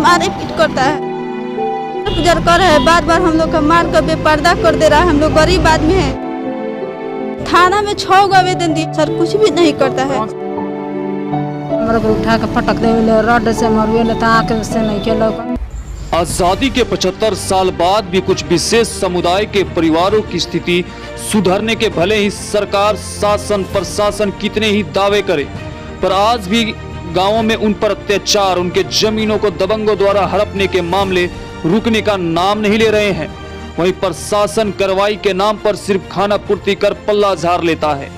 मारे पीट करता है, गुजर कर रहे हैं, बार बार हम लोग का मार कर बेपर्दा कर दे रहा है। हम लोग गरीब आदमी है। थाना में 6 गो आवेदन दिए, सर कुछ भी नहीं करता है। हमारे को उठा के फटक देवे, रड से मरवे तो आँख से नहीं के। आजादी के 75 साल बाद भी कुछ विशेष समुदाय के परिवारों की स्थिति सुधरने के भले ही सरकार, शासन, प्रशासन कितने ही दावे करे, पर आज भी गांवों में उन पर अत्याचार, उनके जमीनों को दबंगों द्वारा हड़पने के मामले रुकने का नाम नहीं ले रहे हैं। वहीं प्रशासन कार्रवाई के नाम पर सिर्फ खाना पूर्ति कर पल्ला झाड़ लेता है।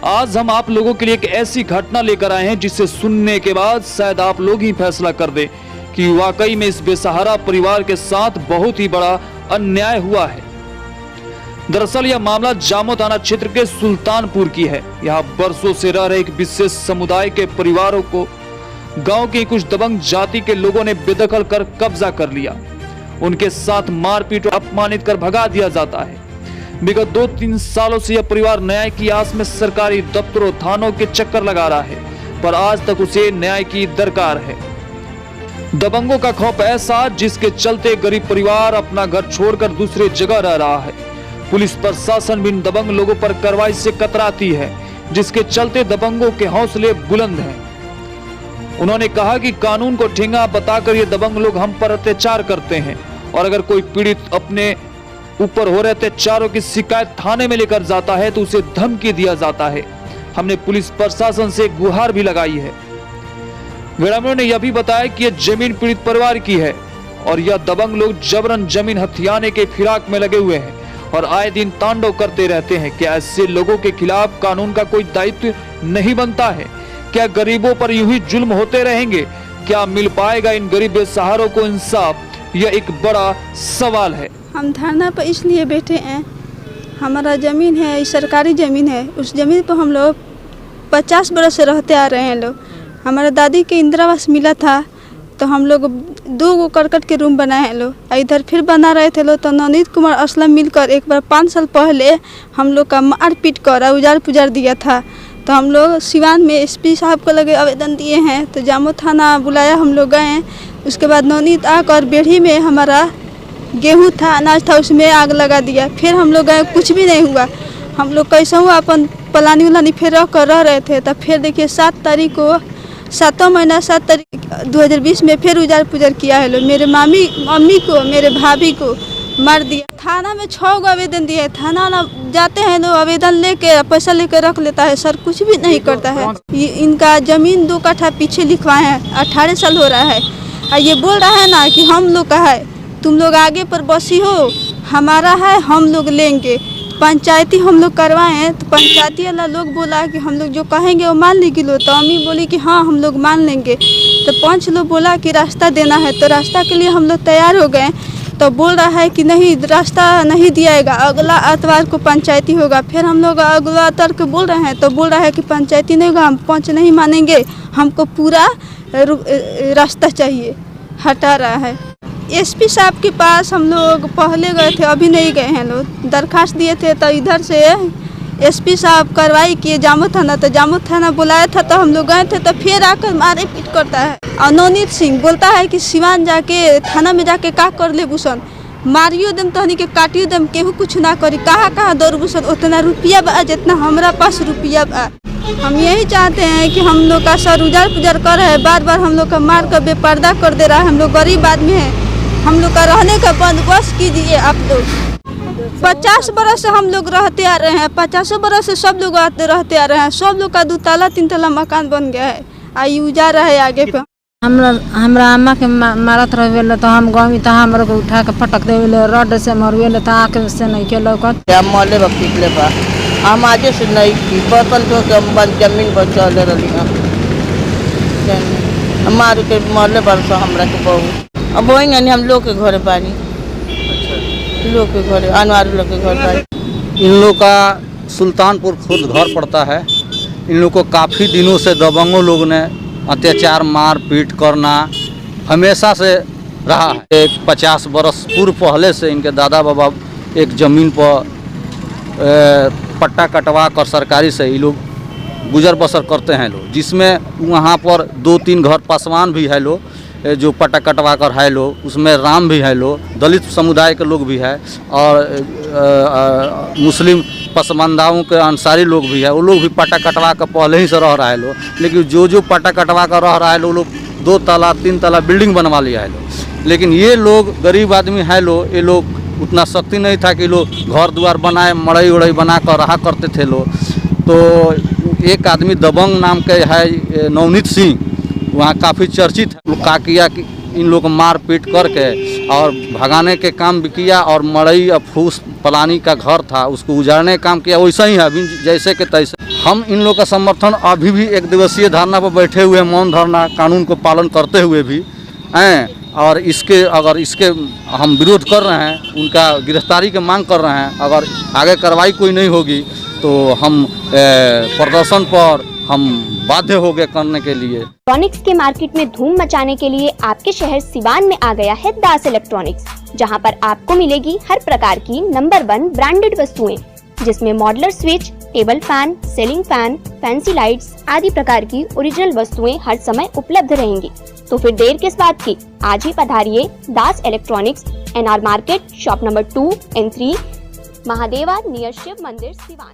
आज हम आप लोगों के लिए एक ऐसी घटना लेकर आए हैं जिसे सुनने के बाद शायद आप लोग ही फैसला कर दे कि वाकई में इस बेसहारा परिवार के साथ बहुत ही बड़ा अन्याय हुआ है। दरअसल यह मामला जामो थाना क्षेत्र के सुल्तानपुर की है। यहाँ बरसों से रह रहे एक विशेष समुदाय के परिवारों को गांव के कुछ दबंग जाति के लोगों ने बेदखल कर कब्जा कर लिया। उनके साथ मारपीट और अपमानित कर भगा दिया जाता है। विगत 2-3 सालों से यह परिवार न्याय की आस में सरकारी दफ्तरों, थानों के चक्कर लगा रहा है, पर आज तक उसे न्याय की दरकार है। दबंगों का खौफ ऐसा जिसके चलते गरीब परिवार अपना घर छोड़कर दूसरे जगह रह रहा है। पुलिस प्रशासन भी इन दबंग लोगों पर कार्रवाई से कतराती है, जिसके चलते दबंगों के हौसले बुलंद हैं। उन्होंने कहा कि कानून को ठेंगा बताकर ये दबंग लोग हम पर अत्याचार करते हैं और अगर कोई पीड़ित अपने ऊपर हो रहे अत्याचारों की शिकायत थाने में लेकर जाता है तो उसे धमकी दिया जाता है। हमने पुलिस प्रशासन से गुहार भी लगाई है। ग्रामीणों ने यह भी बताया कि यह जमीन पीड़ित परिवार की है और यह दबंग लोग जबरन जमीन हथियाने के फिराक में लगे हुए हैं और आए दिन तांडव करते रहते हैं। क्या ऐसे लोगों के खिलाफ कानून का कोई दायित्व नहीं बनता है? क्या गरीबों पर यूं ही जुल्म होते रहेंगे? क्या मिल पाएगा इन गरीब बेसहारों को इंसाफ? यह एक बड़ा सवाल है। हम धरना पर इसलिए बैठे हैं, हमारा ज़मीन है, सरकारी ज़मीन है। उस ज़मीन पर हम लोग 50 बरस से रहते आ रहे हैं लोग। हमारा दादी के इंदिरा आवास मिला था तो हम लोग 2 गो करकट के रूम बनाए हैं लोग। इधर फिर बना रहे थे लोग तो नवनीत कुमार असलम मिलकर एक बार 5 साल पहले हम लोग का मार पीट कर उजाड़ पुजार दिया था। तो हम लोग सिवान में एसपी साहब को लगे आवेदन दिए हैं तो जामो थाना बुलाया, हम लोग गए। उसके बाद नवनीत आकर बेढ़ी में हमारा गेहूं था, अनाज था, उसमें आग लगा दिया। फिर हम लोग गए, कुछ भी नहीं हुआ। हम लोग कैसे हुआ अपन पलानी उलानी फिर रह कर रह रहे थे। तब फिर देखिए 7 तारीख को 7वां महीना 7 तारीख 2020 में फिर उजाड़ पुजार किया है लोग। मेरे मम्मी को, मेरे भाभी को मार दिया। थाना में 6 गो आवेदन दिए। थाना ना जाते हैं लोग, आवेदन लेके पैसा लेकर रख लेता है, सर कुछ भी नहीं करता है। इनका जमीन 2 कट्ठा पीछे लिखवाए हैं, 18 साल हो रहा है। और ये बोल रहा है ना कि हम लोग का है, तुम लोग आगे पर बसी हो, हमारा है, हम लोग लेंगे। पंचायती हम लोग करवाए हैं तो पंचायती वाला लोग बोला कि हम लोग जो कहेंगे वो मान लेगी लो। तो अम्मी बोली कि हाँ हम लोग मान लेंगे। तो 5 लोग बोला कि रास्ता देना है, तो रास्ता के लिए हम लोग तैयार हो गए। तो बोल रहा है कि नहीं, रास्ता नहीं दियाएगा, अगला एतवार को पंचायती होगा। फिर हम लोग अगला एतवार को बोल रहे हैं तो बोल रहा है कि पंचायती नहीं होगा, हम 5 नहीं मानेंगे, हमको पूरा रास्ता चाहिए, हटा रहा है। एसपी साहब के पास हम लोग पहले गए थे, अभी नहीं गए हैं लोग। दरखास्त दिए थे तो इधर से एसपी साहब कार्रवाई किए जामो थाना, तो जामो थाना बुलाया था तो हम लोग गए थे तो फिर आकर मारे पीट करता है। और नवनीत सिंह बोलता है कि सिवान जाके थाना में जाके का कर ले भूषण, मारियो दम तहनी के काटियो दम, केहू कुछ ना करी। कहाँ दौड़ भूषण, उतना रुपया बा जितना हमारा पास रुपया बा। हम यही चाहते हैं कि हम लोग का सर उजाड़ पुजार कर रहे हैं, बार बार हम लोग का मार कर बेपर्दा कर दे रहा है। हम लोग गरीब आदमी हैं, हम लोग का रहने का बंदोबस्त कीजिए आप लोग। 50 बरस से हम लोग रहते आ रहे हैं, 50 बरस से सब लोग रहते आ रहे हैं। सब लोग का 2 ताला 3 ताला मकान बन गया है, आई उजा रहा है आगे पे। हमरा अम्मा के मारत रहे तो हम गाँव तो हमारे को उठा के फटक देवे, रड से मरवे तो आँख से नहीं के लौकत। मले पिटले बा, हम आज से नहीं थी बतल तो जमीन पर चल रही मार के मरले बरस हमरा के बहुत। अब वही नहीं हम लोग के घर पानी, लोग के घर अनवार लोग के घर पानी। इन लोग का सुल्तानपुर खुद घर पड़ता है। इन लोग को काफ़ी दिनों से दबंगों लोग ने अत्याचार, मार पीट करना हमेशा से रहा है। एक 50 बरस पूर्व पहले से इनके दादा बाबा एक ज़मीन पर पट्टा कटवा कर सरकारी से ये लोग गुजर बसर करते हैं लोग, जिसमें वहाँ पर 2-3 घर पासवान भी है लोग, जो पटा कटवा कर है लोग, उसमें राम भी है लोग, दलित समुदाय के लोग भी है और मुस्लिम पसमानदाओं के अंसारी लोग भी है। वो लोग भी पटा कटवा कर पहले ही से रह रहा है लोग, लेकिन जो पटा कटवा कर रह रहा है लोग 2 तला 3 तला बिल्डिंग बनवा लिया है लोग। लेकिन ये लोग गरीब आदमी है लोग, ये लोग उतना शक्ति नहीं था कि लोग घर द्वार बनाए, मड़ई उड़ई बना कर रहा करते थे लोग। तो एक आदमी दबंग नाम के है नवनीत सिंह, वहाँ काफ़ी चर्चित है। क्या किया कि इन लोग को मार पीट करके और भगाने के काम भी किया, और मड़ई और फूस पलानी का घर था उसको उजाड़ने का काम किया। वैसा ही है अभी जैसे के तैसे। हम इन लोग का समर्थन अभी भी 1 दिवसीय धरना पर बैठे हुए, मौन धरना, कानून को पालन करते हुए भी हैं। और अगर इसके हम विरोध कर रहे हैं, उनका गिरफ्तारी की मांग कर रहे हैं। अगर आगे कार्रवाई कोई नहीं होगी तो हम प्रदर्शन पर हम बाध्य हो गए करने के लिए। इलेक्ट्रॉनिक्स के मार्केट में धूम मचाने के लिए आपके शहर सिवान में आ गया है दास इलेक्ट्रॉनिक्स, जहां पर आपको मिलेगी हर प्रकार की नंबर 1 ब्रांडेड वस्तुएं, जिसमें modular switch, table fan, ceiling fan, fancy lights आदि प्रकार की ओरिजिनल वस्तुएं हर समय उपलब्ध रहेंगी। तो फिर देर किस बात की, आज ही पधारिए Das electronics, NR market, shop number 2 and 3, Mahadeva near Shiv मंदिर, सिवान।